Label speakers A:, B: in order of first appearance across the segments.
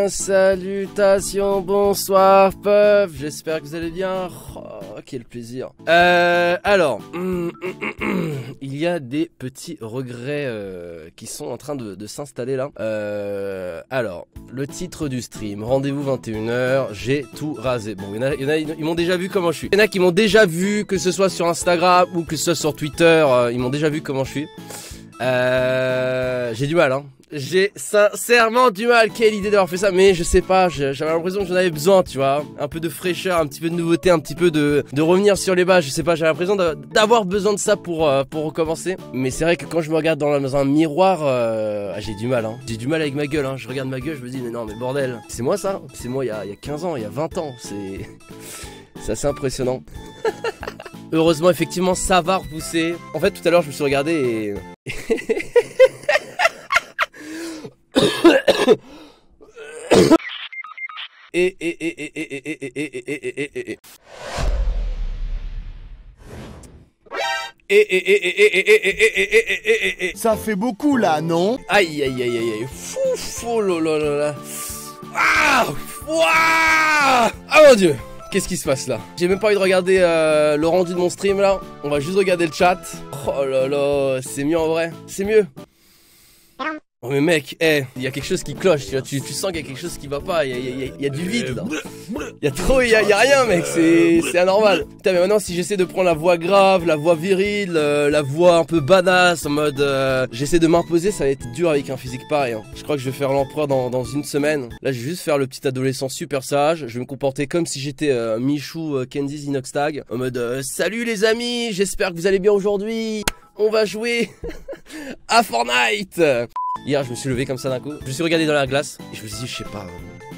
A: bien, salutations, bonsoir Puff, j'espère que vous allez bien. Oh, quel plaisir. Alors, il y a des petits regrets qui sont en train de s'installer là. Alors, le titre du stream, rendez-vous 21h, j'ai tout rasé. Bon, il y en a, ils m'ont déjà vu comment je suis. Il y en a qui m'ont déjà vu, que ce soit sur Instagram ou que ce soit sur Twitter, ils m'ont déjà vu comment je suis. J'ai du mal, hein. J'ai sincèrement du mal. Quelle idée d'avoir fait ça, mais je sais pas, j'avais l'impression que j'en avais besoin, tu vois. Un peu de fraîcheur, un petit peu de nouveauté, un petit peu de revenir sur les bases, je sais pas, j'ai l'impression d'avoir besoin de ça pour recommencer. Mais c'est vrai que quand je me regarde dans un miroir, j'ai du mal, hein. J'ai du mal avec ma gueule, hein. Je regarde ma gueule, je me dis, mais non, mais bordel, c'est moi ça. C'est moi il y a 15 ans, il y a 20 ans, c'est assez impressionnant. Heureusement, effectivement, ça va repousser. En fait, tout à l'heure, je me suis regardé et...
B: Ça fait beaucoup là, non?
A: Aïe aïe aïe aïe aïe. Fou là. Ah, ah mon dieu. Qu'est-ce qui se passe là? J'ai même pas envie de regarder le rendu de mon stream là. On va juste regarder le chat. Oh là là, c'est mieux en vrai. C'est mieux. Oh mais mec, il y a quelque chose qui cloche, tu sens qu'il y a quelque chose qui va pas, il y a du vide là. Il y a rien mec, c'est anormal. Putain mais maintenant si j'essaie de prendre la voix grave, la voix virile, la voix un peu badass en mode j'essaie de m'imposer, ça va être dur avec un physique pareil, hein. Je crois que je vais faire l'empereur dans une semaine. Là je vais juste faire le petit adolescent super sage, je vais me comporter comme si j'étais Michou Kenzie Inoxtag. En mode salut les amis, j'espère que vous allez bien aujourd'hui. On va jouer à Fortnite. Hier je me suis levé comme ça d'un coup, je me suis regardé dans la glace et je me suis dit je sais pas,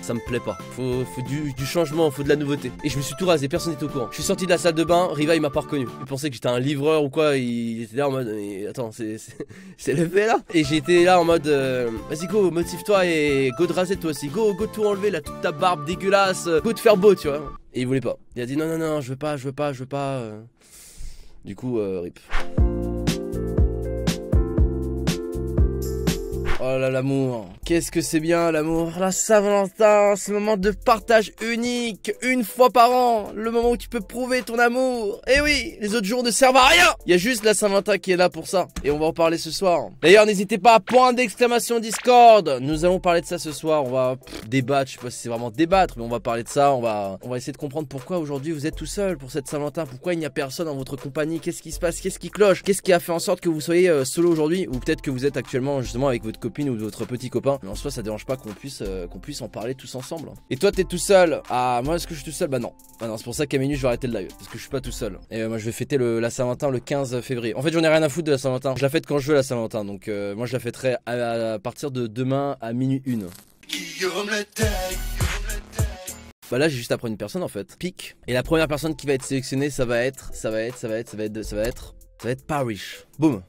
A: ça me plaît pas, faut du changement, faut de la nouveauté. Et je me suis tout rasé, personne n'était au courant. Je suis sorti de la salle de bain, Riva il m'a pas reconnu. Il pensait que j'étais un livreur ou quoi, il était là en mode attends c'est levé là. Et j'étais là en mode vas-y go, motive-toi et go te raser toi aussi, go tout enlever là, toute ta barbe dégueulasse, go te faire beau tu vois. Et il voulait pas, il a dit non je veux pas. Du coup rip. Oh là l'amour, qu'est-ce que c'est bien l'amour. La Saint-Valentin, ce moment de partage unique, une fois par an, le moment où tu peux prouver ton amour. Et oui, les autres jours ne servent à rien. Il y a juste la Saint-Valentin qui est là pour ça. Et on va en parler ce soir. D'ailleurs n'hésitez pas, point d'exclamation Discord. Nous allons parler de ça ce soir, on va débattre, je sais pas si c'est vraiment débattre, mais on va parler de ça, on va essayer de comprendre pourquoi aujourd'hui vous êtes tout seul pour cette Saint-Valentin. Pourquoi il n'y a personne en votre compagnie, qu'est-ce qui se passe, qu'est-ce qui cloche, qu'est-ce qui a fait en sorte que vous soyez solo aujourd'hui. Ou peut-être que vous êtes actuellement justement avec votre copine ou votre petit copain. Mais en soi ça dérange pas qu'on puisse en parler tous ensemble. Et toi t'es tout seul? Ah moi est-ce que je suis tout seul? Bah non. Ah non, c'est pour ça qu'à minuit je vais arrêter le live. Parce que je suis pas tout seul. Et moi je vais fêter la Saint-Valentin le 15 février. En fait j'en ai rien à foutre de la Saint-Valentin. Je la fête quand je veux la Saint-Valentin. Donc moi je la fêterai à partir de demain à minuit 1. Bah là j'ai juste à prendre une personne en fait. Pique. Et la première personne qui va être sélectionnée ça va être Parish. Boum.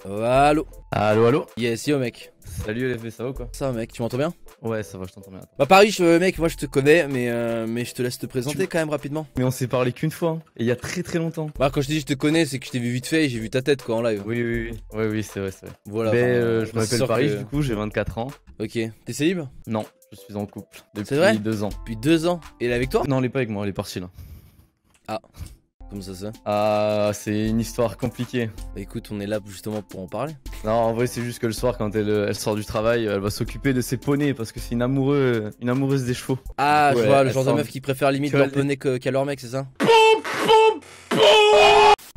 A: Allo.
C: Allo.
A: Yes yo mec.
C: Salut LFV, ça va ou quoi?
A: Ça mec, tu m'entends bien?
C: Ouais ça va, je t'entends bien.
A: Bah Parish mec, moi je te connais mais je te laisse te présenter quand même rapidement.
C: Mais on s'est parlé qu'une fois, hein, et il y a très longtemps.
A: Bah quand je te dis je te connais c'est que je t'ai vu vite fait et j'ai vu ta tête quoi en live.
C: Oui c'est vrai.
A: Voilà.
C: Mais je m'appelle Parish du coup, j'ai 24 ans.
A: Ok, t'es célib?
C: Non, je suis en couple depuis 2 ans.
A: Depuis 2 ans? Et elle est avec toi?
C: Non elle est pas avec moi, elle est partie là.
A: Ah. Comment ça se fait?
C: Ah, c'est une histoire compliquée.
A: Bah écoute, on est là justement pour en parler.
C: Non, en vrai, c'est juste que le soir, quand elle sort du travail, elle va s'occuper de ses poneys parce que c'est une amoureuse des chevaux.
A: Ah,
C: ouais,
A: je vois, le genre de meuf qui préfère limite leur poney qu'à leur mec, c'est ça?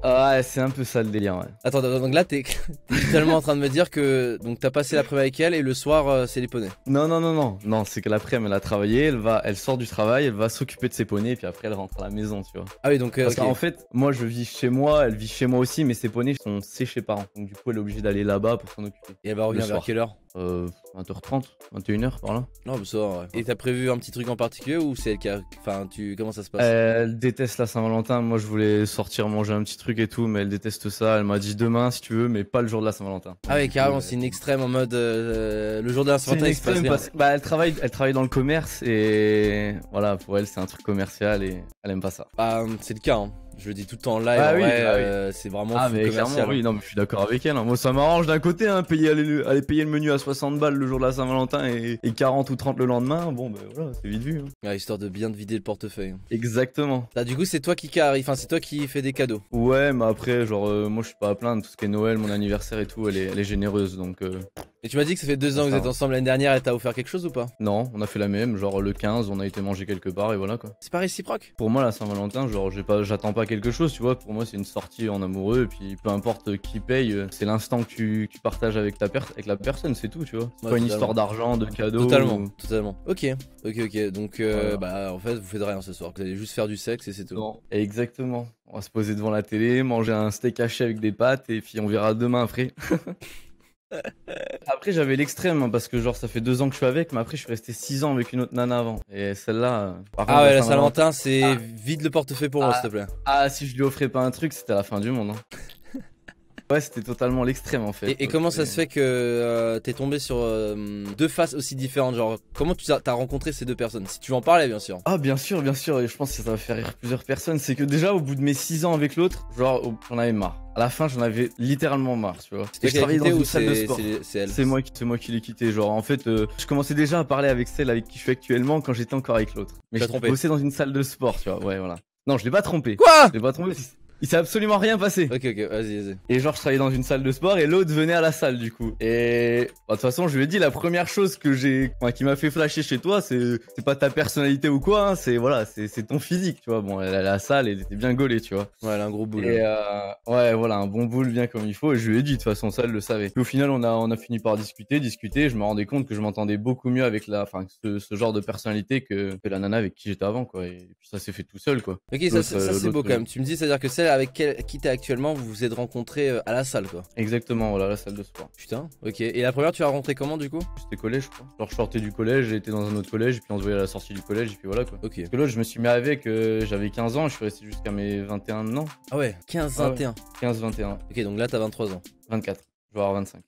C: Ah ouais, c'est un peu ça le délire, ouais.
A: Attends, donc là t'es tellement en train de me dire que donc t'as passé l'après-midi avec elle et le soir c'est les poneys.
C: Non, c'est que l'après-midi elle a travaillé, elle sort du travail, elle va s'occuper de ses poneys et puis après elle rentre à la maison, tu vois.
A: Ah oui, donc
C: parce qu'en fait, moi je vis chez moi, elle vit chez moi aussi, mais ses poneys sont chez parents. Donc du coup elle est obligée d'aller là-bas pour s'en occuper.
A: Et elle va revenir vers quelle heure?
C: 20h30, 21h par là.
A: Non, mais ça va, ouais. Et t'as prévu un petit truc en particulier ou c'est elle qui a... Enfin, comment ça se passe?
C: Elle déteste la Saint-Valentin, moi je voulais sortir manger un petit truc et tout, mais elle déteste ça. Elle m'a dit demain si tu veux, mais pas le jour de la Saint-Valentin.
A: Ah ouais, carrément, c'est une extrême en mode le jour de la Saint-Valentin il se passe rien.
C: Bah elle travaille dans le commerce et voilà, pour elle c'est un truc commercial et elle aime pas ça.
A: Ah, c'est le cas, hein. Je le dis tout le temps en live,
C: Ah
A: en
C: oui,
A: vrai,
C: ah oui.
A: c'est vraiment
C: Ah
A: full
C: mais
A: commercial.
C: clairement oui, non mais je suis d'accord avec elle, hein. Moi ça m'arrange d'un côté, hein, aller payer le menu à 60 balles le jour de la Saint-Valentin et 40 ou 30 le lendemain, bon bah voilà, c'est vite vu. Hein.
A: Ouais, histoire de bien te vider le portefeuille.
C: Exactement.
A: Ah, du coup, c'est toi qui carry, enfin, c'est toi qui fais des cadeaux.
C: Ouais, mais après, genre, moi je suis pas à plaindre, tout ce qui est Noël, mon anniversaire et tout, elle est généreuse donc.
A: Et tu m'as dit que ça fait 2 ans que vous
C: Ça
A: êtes
C: va.
A: ensemble l'année dernière et t'as offert quelque chose ou pas?
C: Non, on a fait la même, genre le 15, on a été manger quelque part et voilà quoi.
A: C'est pas réciproque?
C: Pour moi, la Saint-Valentin, genre, j'attends pas quelque chose, tu vois. Pour moi, c'est une sortie en amoureux, et puis peu importe qui paye, c'est l'instant que tu partages avec la personne, c'est tout, tu vois. C'est
A: Ouais,
C: pas une
A: totalement.
C: histoire d'argent, de cadeaux.
A: Totalement, totalement. Ok. Donc,
C: Voilà.
A: bah, en fait, vous faites rien ce soir. Vous allez juste faire du sexe et c'est tout.
C: Non, exactement. On va se poser devant la télé, manger un steak haché avec des pâtes, et puis on verra demain après. Après, j'avais l'extrême, hein, parce que genre, ça fait 2 ans que je suis avec, mais après, je suis resté 6 ans avec une autre nana avant. Et celle-là, par contre,
A: Ah ouais, la Saint-Valentin, c'est
C: Ah.
A: vide le portefeuille pour moi, s'il te plaît.
C: Ah, si je lui offrais pas un truc, c'était la fin du monde. Hein. Ouais, c'était totalement l'extrême en fait.
A: Et comment ça se fait que t'es tombé sur 2 faces aussi différentes? Genre, comment tu t'as rencontré ces 2 personnes? Si tu veux en parler, bien sûr.
C: Ah bien sûr, et je pense que ça va faire rire plusieurs personnes. C'est que déjà au bout de mes 6 ans avec l'autre, genre j'en avais marre. À la fin j'en avais littéralement marre, tu vois.
A: C'était
C: Et je travaillais dans une salle de
A: c'est
C: sport.
A: c'est elle?
C: C'est moi qui l'ai quitté. Genre en fait, je commençais déjà à parler avec celle avec qui je suis actuellement quand j'étais encore avec l'autre. Mais
A: Tu l'as
C: je
A: trompé.
C: bossais dans une salle de sport, tu vois. Ouais voilà. Non, je l'ai pas trompé.
A: Quoi?
C: Je l'ai pas trompé. Il s'est absolument rien passé.
A: Ok, vas-y.
C: Et genre je travaillais dans une salle de sport et l'autre venait à la salle du coup. Et bah, de toute façon je lui ai dit la première chose qui m'a fait flasher chez toi c'est pas ta personnalité ou quoi, hein, c'est ton physique, tu vois. Bon elle à la salle elle était bien gaulée, tu vois.
A: Ouais, elle a un gros boule.
C: Et ouais voilà un bon boule bien comme il faut et je lui ai dit de toute façon ça elle le savait. Puis au final on a fini par discuter, je me rendais compte que je m'entendais beaucoup mieux avec ce genre de personnalité que la nana avec qui j'étais avant quoi. Et puis ça s'est fait tout seul quoi.
A: Ok, ça c'est beau quand même. Tu me dis, c'est-à-dire que celle avec qui t'es actuellement, vous vous êtes rencontrés à la salle, quoi.
C: Exactement, voilà la salle de sport.
A: Putain, ok. Et la première, tu l'as rencontrée comment du coup?
C: C'était collège quoi. Genre je sortais du collège, j'étais dans un autre collège, puis on se voyait à la sortie du collège, et puis voilà quoi.
A: Ok.
C: Parce que l'autre je me suis mis avec, j'avais 15 ans, je suis resté jusqu'à mes 21 ans.
A: Ah ouais, 15-21.
C: 15-21.
A: Ok, donc là t'as 23 ans.
C: 24. Je vais avoir 25.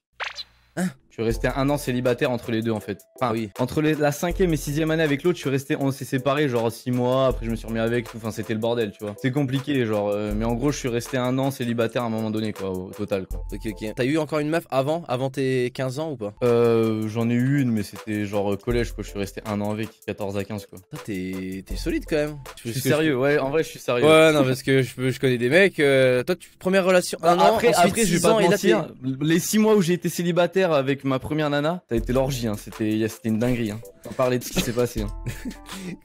A: Hein?
C: Je suis resté 1 an célibataire entre les deux en fait. Enfin,
A: oui.
C: entre la 5e et 6e année avec l'autre, on s'est séparés genre 6 mois, après je me suis remis avec, tout. Enfin c'était le bordel, tu vois. C'est compliqué genre, mais en gros je suis resté 1 an célibataire à un moment donné quoi, au total quoi.
A: Ok. T'as eu encore une meuf avant tes 15 ans ou pas?
C: J'en ai eu une, mais c'était genre collège quoi, je suis resté 1 an avec, 14 à 15 quoi.
A: T'es solide quand même.
C: Je suis sérieux, ouais, en vrai je suis sérieux.
A: Ouais, non, parce que je connais des mecs, toi, première relation, un an,
C: après je vais
A: 6
C: pas
A: ans,
C: te
A: et là,
C: mentir, les 6 mois où j'ai été célibataire avec ma première nana, ça a été l'orgie, hein. C'était une dinguerie. Hein. On parlait de ce qui s'est passé. Hein.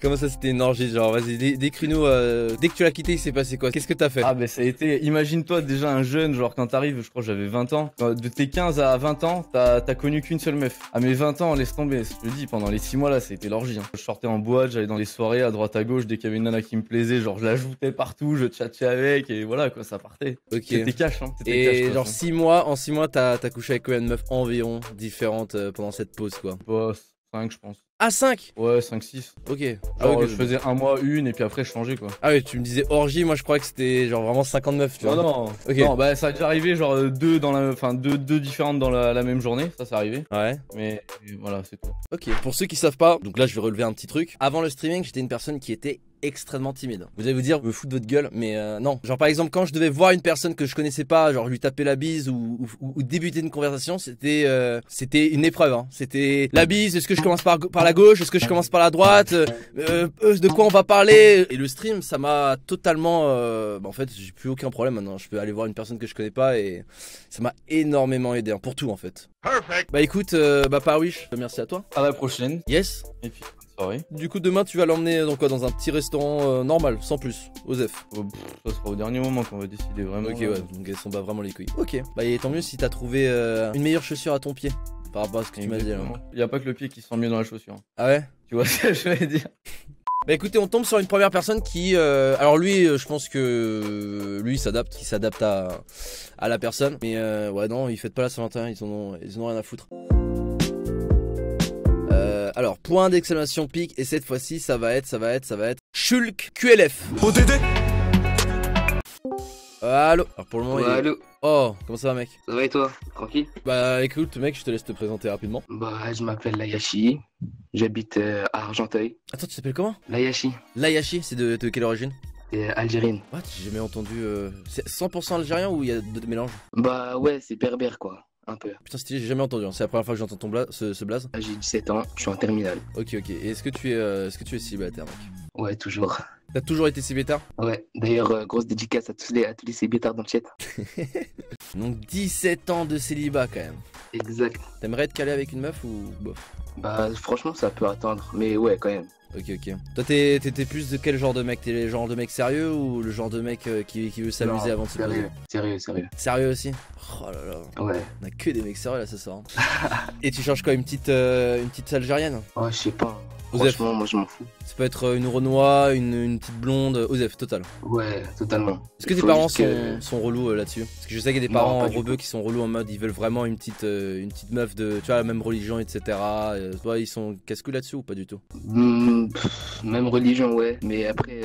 A: Comment ça, c'était une orgie? Genre, vas-y, décris-nous, dès que tu l'as quitté, il s'est passé quoi? Qu'est-ce que t'as fait?
C: Ah, ben ça a été, imagine-toi déjà un jeune, genre quand t'arrives, je crois que j'avais 20 ans. De tes 15 à 20 ans, t'as connu qu'une seule meuf. À mes 20 ans, laisse tomber. Je te dis, pendant les 6 mois là, ça a été l'orgie. Hein. Je sortais en boîte, j'allais dans les soirées à droite à gauche, dès qu'il y avait une nana qui me plaisait, genre je l'ajoutais partout, je tchatchais avec et voilà quoi, ça partait.
A: Ok.
C: C'était cash, hein. C'était
A: Et
C: cash, quoi,
A: genre
C: ça.
A: 6 mois, en 6 mois, t'as couché avec combien de meufs environ différentes pendant cette pause quoi?
C: Ouais, 5 je pense.
A: Ah 5?
C: Ouais, 5-6.
A: Ok.
C: Genre,
A: Ah, ok.
C: je faisais un mois une et puis après je changeais quoi.
A: Ah oui, tu me disais orgie, moi je crois que c'était genre vraiment 59, tu vois.
C: Non,
A: Ok.
C: non, bah ça a déjà arrivé, genre deux différentes dans la même journée, ça c'est arrivé.
A: Ouais.
C: Mais voilà, c'est tout.
A: Ok. Pour ceux qui savent pas, donc là je vais relever un petit truc. Avant le streaming, j'étais une personne qui était extrêmement timide. Vous allez vous dire, me foutre de votre gueule, mais non. Genre par exemple, quand je devais voir une personne que je connaissais pas, genre lui taper la bise ou débuter une conversation, c'était une épreuve. Hein. C'était la bise, est-ce que je commence par la gauche, est-ce que je commence par la droite, de quoi on va parler. Et le stream, ça m'a totalement... en fait, j'ai plus aucun problème maintenant. Je peux aller voir une personne que je connais pas et ça m'a énormément aidé, hein, pour tout en fait. Perfect. Bah écoute, Parwish, merci à toi.
C: À la prochaine.
A: Yes.
C: Et puis, soirée.
A: Du coup, demain, tu vas l'emmener dans un petit restaurant normal, sans plus, Osef.
C: Ça sera au dernier moment qu'on va décider vraiment.
A: Ok, ouais, donc elles s'en bat vraiment les couilles. Ok, bah et tant mieux si t'as trouvé une meilleure chaussure à ton pied, par rapport à ce que tu m'as dit.
C: Il y a pas que le pied qui se sent mieux dans la chaussure.
A: Ah ouais?
C: Tu vois ce que je vais dire?
A: Bah écoutez, on tombe sur une première personne qui... alors lui, je pense que lui, il s'adapte à la personne. Mais ouais, non, ils fêtent pas la Saint-Valentin, ils en ont rien à foutre. Alors, point d'exclamation pic, et cette fois-ci, ça va être Shulk QLF.
B: ODD.
A: Allô. Alors pour le moment,
D: Ouais,
A: il est...
D: allô,
A: Oh, comment ça va mec?
D: ça va et toi? Tranquille?
A: Bah écoute mec, je te laisse te présenter rapidement.
D: Bah, je m'appelle Layashi, j'habite à Argenteuil.
A: Attends, tu t'appelles comment?
D: Layashi,
A: Layashi, c'est de quelle origine?
D: Et algérienne.
A: What? J'ai jamais entendu. C'est 100% algérien ou il y a d'autres mélanges?
D: Bah ouais, c'est berbère quoi, un peu.
A: Putain, stylé, j'ai jamais entendu, hein. C'est la première fois que j'entends ce blaze.
D: J'ai 17 ans, je suis en terminale.
A: Ok, ok. Et est-ce que tu es célibataire, mec?
D: Ouais, toujours.
A: T'as toujours été célibataire?
D: Ouais, d'ailleurs, grosse dédicace à tous les célibataires dans le chat.
A: Donc 17 ans de célibat quand même.
D: Exact.
A: T'aimerais être calé avec une meuf ou bof?
D: Bah franchement, ça peut attendre, mais ouais, quand même.
A: Ok, ok. Toi, t'étais plus de quel genre de mec? T'es le genre de mec sérieux ou le genre de mec qui veut s'amuser
D: Non,
A: avant de se poser?
D: Sérieux.
A: Sérieux aussi? Oh là là.
D: Ouais.
A: On a que des mecs sérieux là ce soir. Et tu cherches quoi? Une petite algérienne?
D: Oh, je sais pas.
A: Osef.
D: Franchement, moi je m'en fous.
A: Ça peut être une Renoir, une petite blonde, Osef, total.
D: Ouais, totalement.
A: Est-ce que
D: Il
A: tes
D: faut
A: parents
D: juste que-
A: sont relous là-dessus? Parce que je sais qu'il y a des
D: Non,
A: parents
D: pas du
A: rebeux qui sont relous en mode ils veulent vraiment une petite meuf de, tu vois, la même religion, etc. Toi, ils sont casse-couilles là-dessus ou pas du tout?
D: Même religion, ouais. Mais après,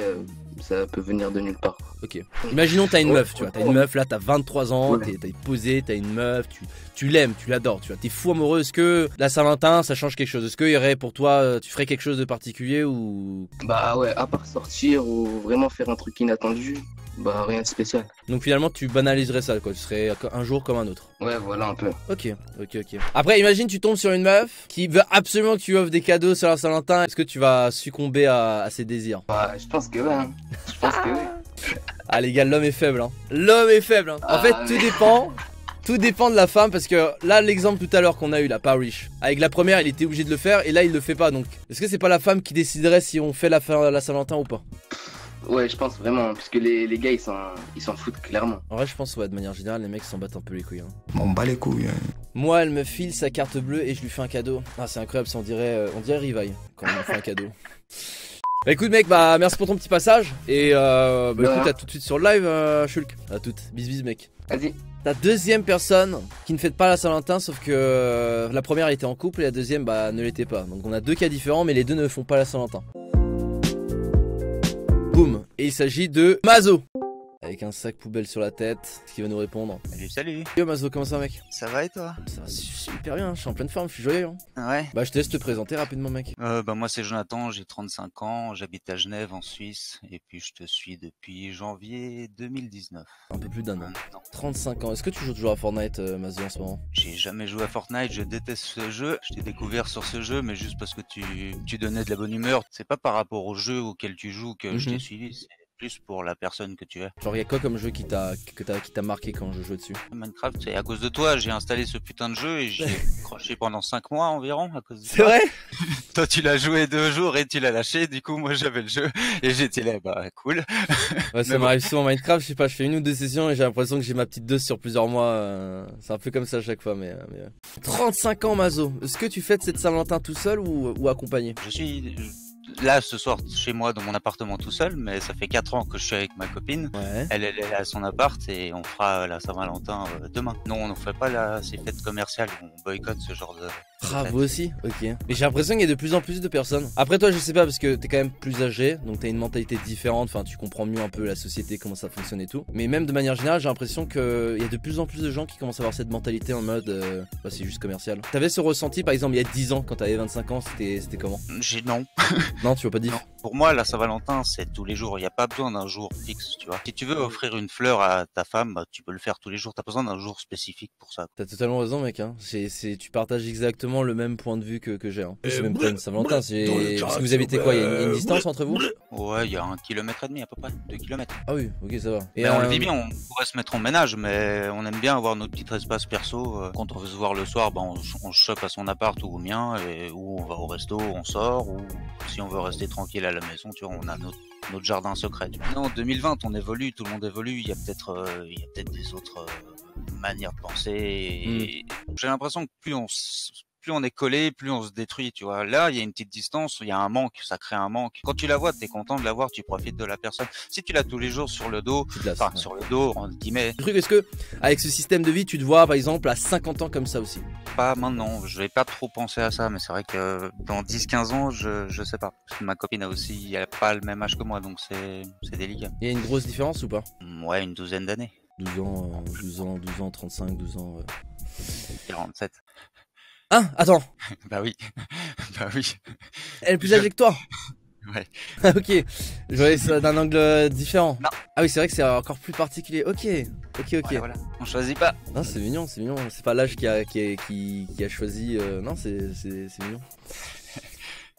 D: ça peut venir de nulle part.
A: Ok. Imaginons t'as une meuf, tu vois. T'as une meuf là, t'as 23 ans,
D: Ouais.
A: t'es posé, t'as une meuf, tu l'aimes, tu l'adores, tu vois. T'es fou amoureux. Est-ce que la Saint-Valentin ça change quelque chose? Est-ce qu'il y aurait pour toi, tu ferais quelque chose de particulier ou.
D: Bah ouais, à part sortir ou vraiment faire un truc inattendu, bah rien de spécial.
A: Donc finalement tu banaliserais ça quoi. Tu serais un jour comme un autre.
D: Ouais, voilà un peu.
A: Ok. Après, imagine tu tombes sur une meuf qui veut absolument que tu lui offres des cadeaux sur la Saint-Valentin. Est-ce que tu vas succomber à ses désirs?
D: Bah, je pense que ouais. Hein. Je pense que ouais.
A: Ah les gars, l'homme est faible. Hein. L'homme est faible. Hein. En fait, tout dépend. Tout dépend de la femme parce que là l'exemple tout à l'heure qu'on a eu là, pas Rich. Avec la première il était obligé de le faire et là il le fait pas donc. Est-ce que c'est pas la femme qui déciderait si on fait la Saint-Valentin ou pas?
D: Ouais, je pense vraiment, hein, puisque les gars ils s'en foutent clairement.
A: En vrai je pense ouais, de manière générale les mecs s'en battent un peu les couilles. Hein.
B: M'en bats les couilles. Hein.
A: Moi elle me file sa carte bleue et je lui fais un cadeau. Ah c'est incroyable, on dirait Rivaille quand on lui fait un cadeau. Bah écoute mec, bah merci pour ton petit passage et écoute à tout de suite sur le live Shulk. À toutes, bis mec.
D: Vas-y.
A: La deuxième personne qui ne fête pas la Saint-Valentin, sauf que la première était en couple et la deuxième bah ne l'était pas. Donc on a deux cas différents mais les deux ne font pas la Saint-Valentin. Boum. Et il s'agit de Mazo. Avec un sac poubelle sur la tête, qui va nous répondre.
E: Salut.
A: Yo Mazo, comment ça mec?
E: Ça va et toi?
A: Ça va super bien, je suis en pleine forme, je suis joyeux. Hein.
E: Ouais.
A: Bah je te laisse te présenter rapidement mec.
E: Bah moi c'est Jonathan, j'ai 35 ans, j'habite à Genève en Suisse et puis je te suis depuis janvier 2019.
A: Un peu plus d'un an.
E: Non.
A: 35 ans, est-ce que tu joues toujours à Fortnite Mazo en ce moment?
E: J'ai jamais joué à Fortnite, je déteste ce jeu. Je t'ai découvert sur ce jeu mais juste parce que tu donnais de la bonne humeur. C'est pas par rapport au jeu auquel tu joues que je t'ai suivi, c'est plus pour la personne que tu es.
A: Genre y'a quoi comme jeu qui t'a marqué quand je jouais dessus?
E: Minecraft, c'est à cause de toi, j'ai installé ce putain de jeu et j'ai croché pendant 5 mois environ à cause de
A: C'est
E: toi.
A: vrai?
E: Toi tu l'as joué 2 jours et tu l'as lâché, du coup moi j'avais le jeu et j'étais là, bah cool.
A: Ouais, ça m'arrive souvent Minecraft, je sais pas, je fais une ou deux sessions et j'ai l'impression que j'ai ma petite dose sur plusieurs mois. C'est un peu comme ça à chaque fois, mais 35 ans Mazo, est-ce que tu fêtes cette Saint-Valentin tout seul ou accompagné?
E: Je suis là ce soir chez moi dans mon appartement tout seul, mais ça fait 4 ans que je suis avec ma copine.
A: Ouais.
E: Elle est à son appart et on fera la Saint-Valentin demain. Non, on ne fait pas ces fêtes commerciales, on boycotte ce genre de
A: Ah,
E: fêtes.
A: vous aussi? Ok. Mais j'ai l'impression qu'il y a de plus en plus de personnes. Après toi, je sais pas, parce que t'es quand même plus âgé, donc t'as une mentalité différente, enfin tu comprends mieux un peu la société, comment ça fonctionne et tout. Mais même de manière générale, j'ai l'impression qu'il y a de plus en plus de gens qui commencent à avoir cette mentalité en mode bah, c'est juste commercial. T'avais ce ressenti par exemple il y a 10 ans, quand t'avais 25 ans, c'était comment?
E: Non.
A: Non, tu vois pas dire?
E: Non. Pour moi, la Saint-Valentin, c'est tous les jours. Il n'y a pas besoin d'un jour fixe, tu vois. Si tu veux offrir une fleur à ta femme, bah, tu peux le faire tous les jours. T'as pas besoin d'un jour spécifique pour ça.
A: T'as totalement raison mec, hein. Tu partages exactement le même point de vue que j'ai. Hein. C'est même pas une Saint-Valentin, parce que vous habitez quoi? Il y a une distance entre vous?
E: Ouais, il y a 1,5 km à peu près, 2 km.
A: Ah oui, ok ça va.
E: Mais on le vit bien, on pourrait se mettre en ménage, mais on aime bien avoir notre petit espace perso. Quand on veut se voir le soir, bah, on se chope à son appart ou au mien, et ou on va au resto, on sort, ou si on veut rester tranquille à la maison, tu vois, on a notre jardin secret. Non, 2020, on évolue, tout le monde évolue, il y a peut-être des autres manières de penser. Et j'ai l'impression que plus on est collé, plus on se détruit, tu vois. Là, il y a une petite distance, il y a un manque, ça crée un manque. Quand tu la vois, t'es content de la voir, tu profites de la personne. Si tu l'as tous les jours sur le dos, sur le dos, entre guillemets.
A: Le truc, est-ce que, avec ce système de vie, tu te vois, par exemple, à 50 ans comme ça aussi?
E: Pas maintenant, je vais pas trop penser à ça, mais c'est vrai que dans 10-15 ans, je sais pas. Parce que ma copine a aussi, elle a pas le même âge que moi, donc c'est délicat.
A: Il y a une grosse différence ou pas?
E: Ouais, une douzaine d'années.
A: 12 ans, 35, 12 ans, ouais.
E: 47.
A: Hein? Attends,
E: Bah oui. Bah oui.
A: elle est plus âgée que toi?
E: Ouais.
A: Ah ok, je voyais ça d'un angle différent.
E: Non.
A: Ah oui, c'est vrai que c'est encore plus particulier. Ok, ok, ok.
E: Voilà. On choisit pas.
A: Non, c'est mignon, c'est mignon. C'est pas l'âge qui a choisi. Non, c'est mignon.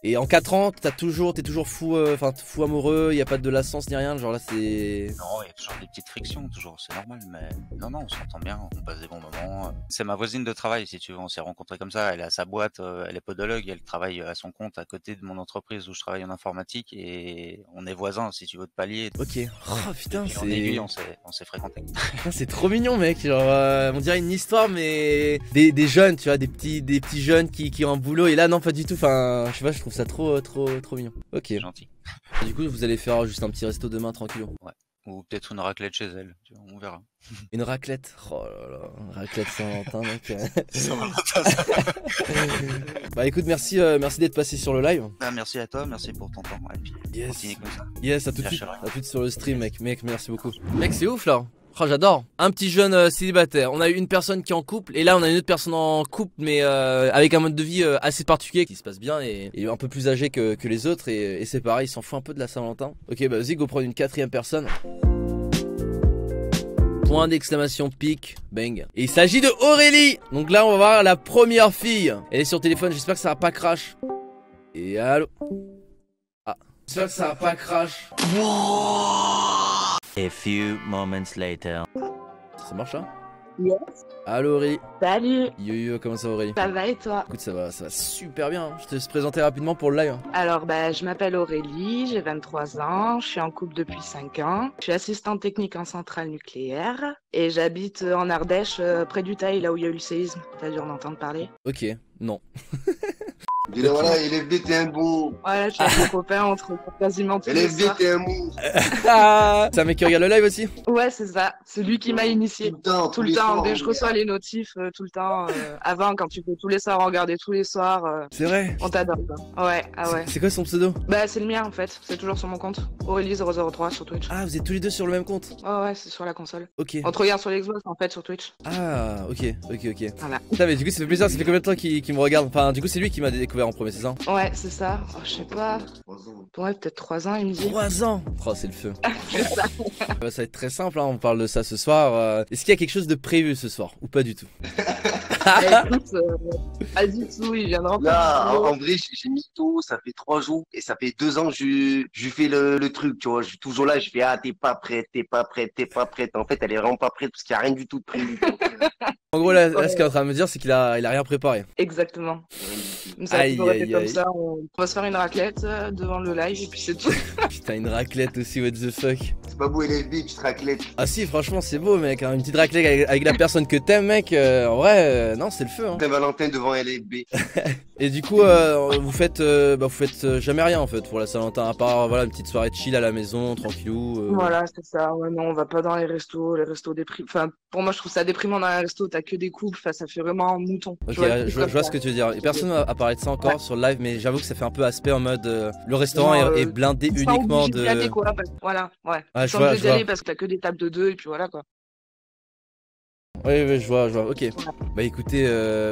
A: Et en 4 ans, t'es toujours fou, fou amoureux, y a pas de lascence ni rien, genre là c'est...
E: Non, il y a toujours des petites frictions, toujours, c'est normal, mais non, on s'entend bien, on passe des bons moments. C'est ma voisine de travail, si tu veux, on s'est rencontrés comme ça, elle a sa boîte, elle est podologue, elle travaille à son compte à côté de mon entreprise où je travaille en informatique, et on est voisins, si tu veux, de palier.
A: Ok, oh putain,
E: Et en aiguille, on s'est fréquentés.
A: C'est trop mignon mec, genre on dirait une histoire mais des jeunes, tu vois, des petits jeunes qui ont un boulot, et là non pas du tout, enfin je sais pas, je trouve ça trop mignon. Ok.
E: C'est gentil.
A: Et du coup vous allez faire juste un petit resto demain tranquillou.
E: Ouais. Ou peut-être une raclette chez elle, tu vois, on verra.
A: Une raclette. Oh là là, une raclette Saint-Valentin mec. Bah écoute, merci d'être passé sur le live.
E: Bah, merci à toi, merci pour ton temps, et puis
A: Yes.
E: continue comme ça.
A: Yes, à tout de suite.
E: Lâche rien.
A: À tout de suite sur le stream mec, merci beaucoup. Mec c'est ouf là. Oh, j'adore. Un petit jeune célibataire. On a eu une personne qui est en couple et là on a une autre personne en couple mais avec un mode de vie assez particulier qui se passe bien et un peu plus âgé que les autres et c'est pareil, il s'en fout un peu de la Saint-Valentin. Ok, bah vas-y, go prendre une 4e personne. Point d'exclamation, pic, bang. Et il s'agit de Aurélie. Donc là on va voir la première fille. Elle est sur téléphone, j'espère que ça va pas crash. Et allô. Ah, j'espère que ça va pas crash.
F: A few moments later.
A: Ça marche là?
G: Yes.
A: Allô Aurélie.
G: Salut,
A: Yo, comment ça Aurélie?
G: ça va et toi?
A: Écoute, ça va super bien. Je te laisse présenter rapidement pour le live.
G: Alors, je m'appelle Aurélie, j'ai 23 ans, je suis en couple depuis 5 ans. Je suis assistante technique en centrale nucléaire et j'habite en Ardèche, près du Taille, là où il y a eu le séisme. T'as dû en entendre parler?
A: Ok, non.
H: Dis-le, voilà, LFB, t'es un bon.
G: Ouais, je suis avec mon copain, on se retrouve quasiment tous les
H: LFB,
G: soirs.
H: t'es un bon.
A: C'est un mec qui regarde le live aussi?
G: Ouais, c'est ça, c'est lui qui m'a initié.
H: Tout le temps,
G: Tout le temps, dès que je reçois les notifs, tout le temps. Avant, quand tu peux tous les soirs regarder tous les soirs,
A: C'est vrai?
G: on t'adore. Quoi. Ouais, ah ouais.
A: C'est quoi son pseudo?
G: Bah, c'est le mien en fait, c'est toujours sur mon compte. Aurélie003 sur Twitch.
A: Ah, vous êtes tous les deux sur le même compte?
G: Ouais, c'est sur la console.
A: Ok.
G: On te regarde sur l'Xbox en fait, sur Twitch.
A: Ah, ok.
G: Voilà.
A: Putain, mais du coup, ça fait plaisir, ça fait combien de temps qu'il me regarde? Enfin, du coup, c'est lui qui m'a découvert en premier, c'est ça?
G: Ouais, c'est ça. Oh, je sais pas. Ouais, peut-être 3 ans, il me dit.
A: 3 ans! Oh, c'est le feu.
G: C'est ça.
A: Ça va être très simple, hein, on parle de ça ce soir. Est-ce qu'il y a quelque chose de prévu ce soir? Ou pas du tout?
G: Bah, écoute, pas du tout, il vient de rentrer.
H: Là, en vrai, j'ai mis tout, ça fait 3 jours et ça fait 2 ans que je fais le truc, tu vois. Je suis toujours là, je fais t'es pas prête, t'es pas prête, t'es pas prête. En fait, elle est vraiment pas prête parce qu'il n'y a rien du tout de prévu.
A: En gros, là, ce qu'il est en train de me dire, c'est qu'il a rien préparé.
G: Exactement. Ça a
A: Aïe,
G: toujours été
A: aïe,
G: comme
A: aïe.
G: ça. On va se faire une raclette devant le live et puis c'est tout.
A: Putain, une raclette aussi, what the fuck.
H: C'est pas beau LFB, tu te raclettes.
A: Ah si, franchement, c'est beau, mec. Hein. Une petite raclette avec la personne que t'aimes, mec. En vrai, non, c'est le feu. Hein.
H: Saint-Valentin devant LFB.
A: Et du coup, vous faites jamais rien en fait pour la Saint-Valentin, à part voilà une petite soirée de chill à la maison, tranquillou.
G: Voilà, c'est ça. Ouais, non, on va pas dans les restos déprimants. Enfin, pour moi, je trouve ça déprimant dans les restos. T'as que des couples. Enfin, ça fait vraiment mouton.
A: Ok,
G: Tu vois,
A: je vois ce que tu veux dire. Et personne n'a parlé de ça encore sur le live, mais j'avoue que ça fait un peu aspect en mode le restaurant
G: Non,
A: est blindé
G: Ils sont
A: uniquement
G: obligés d'y aller,
A: de.
G: quoi, voilà, ouais.
A: Ah,
G: Ils
A: je
G: sont
A: vois,
G: obligés
A: je
G: d'y aller
A: vois.
G: parce que t'as que des tables de 2 et puis voilà quoi.
A: Oui, je vois. Ok.
G: Voilà.
A: Bah écoutez,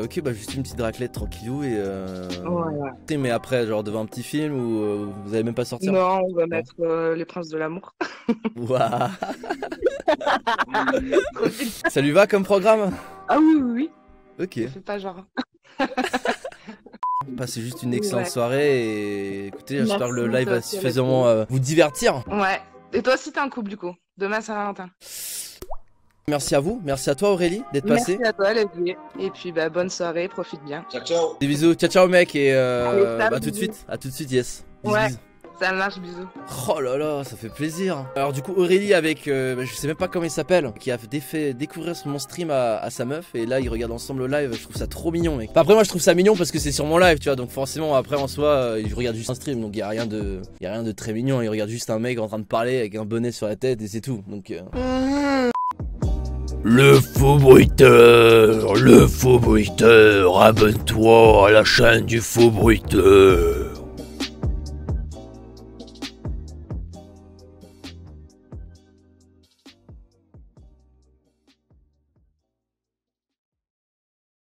A: ok, bah juste une petite raclette tranquillou et.
G: Ouais.
A: Mais après, genre devant un petit film ou vous allez même pas sortir?
G: Non, on va mettre Les Princes de l'amour.
A: Waouh. Ça lui va comme programme?
G: Ah oui.
A: Ok.
G: Fais pas genre.
A: Passez juste une excellente
G: Ouais.
A: soirée et écoutez, j'espère que le
G: Merci,
A: live
G: toi
A: va
G: aussi,
A: suffisamment vous divertir.
G: Ouais. Et toi aussi t'es un couple du coup. Demain Saint-Valentin.
A: Merci à vous, merci à toi Aurélie d'être passée.
G: Merci à toi Leslie. Et puis bonne soirée, profite bien.
H: Ciao, ciao.
A: Des bisous, ciao mec et
G: Allez, salut,
A: à tout de
G: bisous.
A: suite, yes. Bisous,
G: Ouais.
A: bisous.
G: Ça marche, bisous.
A: Oh là là, ça fait plaisir. Alors du coup Aurélie avec, je sais même pas comment il s'appelle, qui a fait découvrir mon stream à sa meuf et là ils regardent ensemble le live, je trouve ça trop mignon mec. Enfin, après moi je trouve ça mignon parce que c'est sur mon live tu vois, donc forcément après en soi ils regardent juste un stream, donc y a rien de très mignon, ils regardent juste un mec en train de parler avec un bonnet sur la tête et c'est tout, donc
I: Le faux bruiteur, abonne-toi à la chaîne du faux bruiteur.